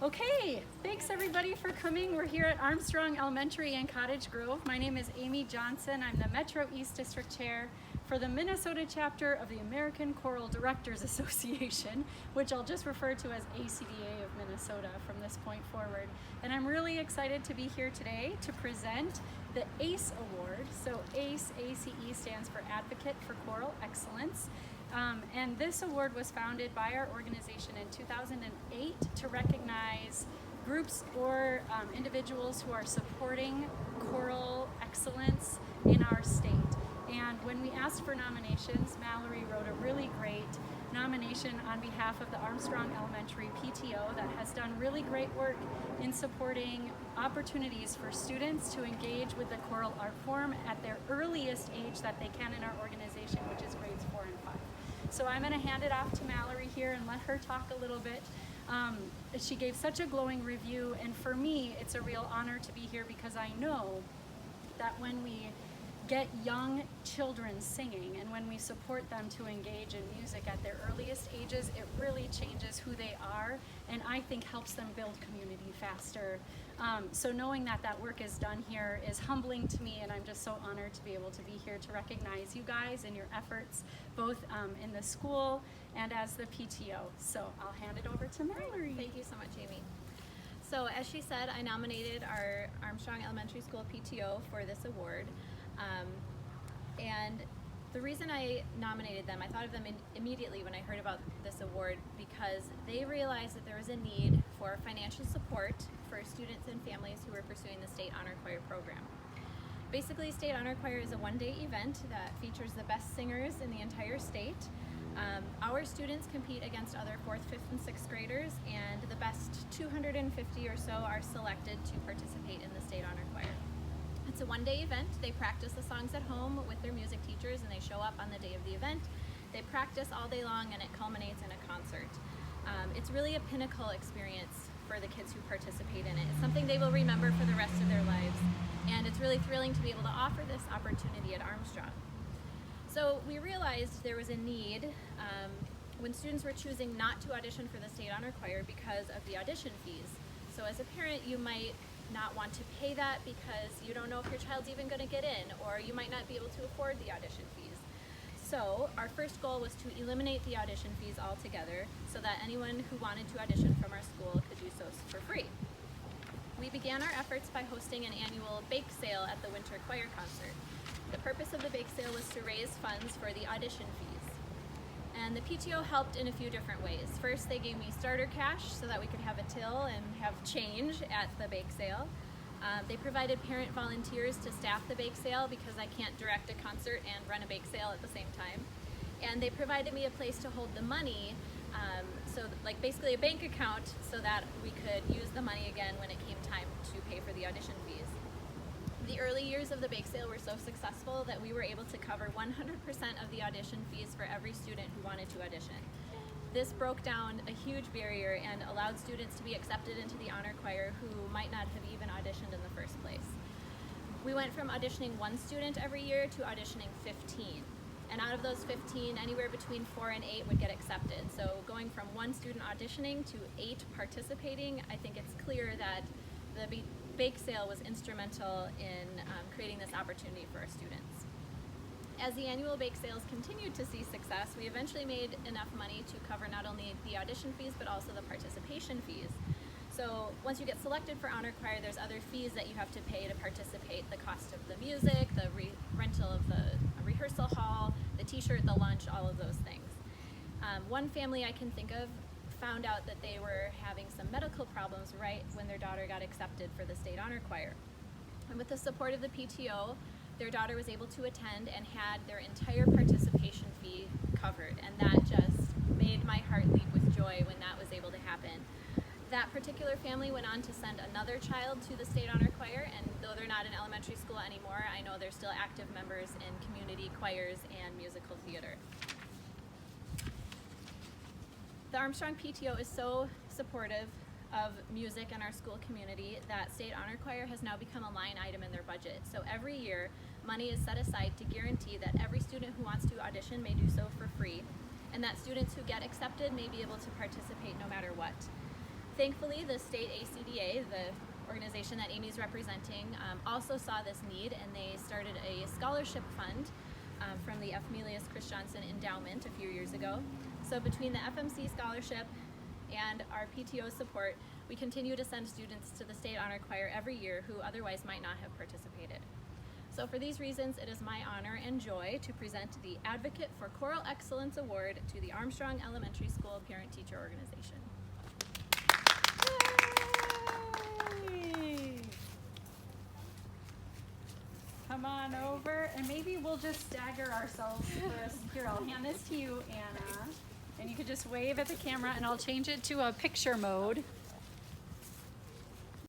Okay, thanks everybody for coming. We're here at Armstrong Elementary in Cottage Grove. My name is Amy Johnson. I'm the Metro East District Chair for the Minnesota chapter of the American Choral Directors Association, which I'll just refer to as ACDA of Minnesota from this point forward. And I'm really excited to be here today to present the ACE Award. So ACE, A-C-E, stands for Advocate for Choral Excellence. And this award was founded by our organization in 2008 to recognize groups or individuals who are supporting choral excellence in our state. And when we asked for nominations, Mallory wrote a really great nomination on behalf of the Armstrong Elementary PTO that has done really great work in supporting opportunities for students to engage with the choral art form at their earliest age that they can in our organization, which is grades 4 and 5. So I'm going to hand it off to Mallory here and let her talk a little bit. She gave such a glowing review, and for me, it's a real honor to be here because I know that when we get young children singing and when we support them to engage in music at their earliest ages, it really changes who they are and I think helps them build community faster. So knowing that that work is done here is humbling to me, and I'm just so honored to be able to be here to recognize you guys and your efforts both in the school and as the PTO. So I'll hand it over to Mallory. Thank you so much, Amy. So as she said, I nominated our Armstrong Elementary School PTO for this award. And the reason I nominated them, I thought of them immediately when I heard about this award because they realized that there was a need for financial support for students and families who were pursuing the State Honor Choir program. Basically, State Honor Choir is a one-day event that features the best singers in the entire state. Our students compete against other 4th, 5th, and 6th graders, and the best 250 or so are selected to participate in the State Honor Choir. It's a one-day event. They practice the songs at home with their music teachers and they show up on the day of the event. They practice all day long and it culminates in a concert. It's really a pinnacle experience for the kids who participate in it. It's something they will remember for the rest of their lives, and it's really thrilling to be able to offer this opportunity at Armstrong. So we realized there was a need when students were choosing not to audition for the State Honor Choir because of the audition fees. So as a parent, you might not want to pay that because you don't know if your child's even going to get in, or you might not be able to afford the audition fees. So our first goal was to eliminate the audition fees altogether so that anyone who wanted to audition from our school could do so for free. We began our efforts by hosting an annual bake sale at the Winter Choir Concert. The purpose of the bake sale was to raise funds for the audition fees. And the PTO helped in a few different ways. First, they gave me starter cash so that we could have a till and have change at the bake sale. They provided parent volunteers to staff the bake sale because I can't direct a concert and run a bake sale at the same time. And they provided me a place to hold the money, so like basically a bank account, so that we could use the money again when it came time to pay for the audition fees. The early years of the bake sale were so successful that we were able to cover 100% of the audition fees for every student who wanted to audition. This broke down a huge barrier and allowed students to be accepted into the honor choir who might not have even auditioned in the first place. We went from auditioning 1 student every year to auditioning 15. And out of those 15, anywhere between 4 and 8 would get accepted. So going from 1 student auditioning to 8 participating, I think it's clear that the bake sale was instrumental in creating this opportunity for our students. As the annual bake sales continued to see success, we eventually made enough money to cover not only the audition fees, but also the participation fees. So once you get selected for honor choir, there's other fees that you have to pay to participate: the cost of the music, the rental of the rehearsal hall, the t-shirt, the lunch, all of those things. One family I can think of found out that they were having some medical problems right when their daughter got accepted for the State Honor Choir. And with the support of the PTO, their daughter was able to attend and had their entire participation fee covered, and that just made my heart leap with joy when that was able to happen. That particular family went on to send another child to the State Honor Choir, and though they're not in elementary school anymore, I know they're still active members in community choirs and musical theater. The Armstrong PTO is so supportive of music in our school community that State Honor Choir has now become a line item in their budget. So every year, money is set aside to guarantee that every student who wants to audition may do so for free, and that students who get accepted may be able to participate no matter what. Thankfully, the state ACDA, the organization that Amy's representing, also saw this need, and they started a scholarship fund from the F. Melius Chris Johnson Endowment a few years ago. So between the FMC scholarship and our PTO support, we continue to send students to the State Honor Choir every year who otherwise might not have participated. So for these reasons, it is my honor and joy to present the Advocate for Choral Excellence Award to the Armstrong Elementary School Parent-Teacher Organization. Yay! Come on over, and maybe we'll just stagger ourselves first. Here, I'll hand this to you, Anna, and you could just wave at the camera, and I'll change it to a picture mode.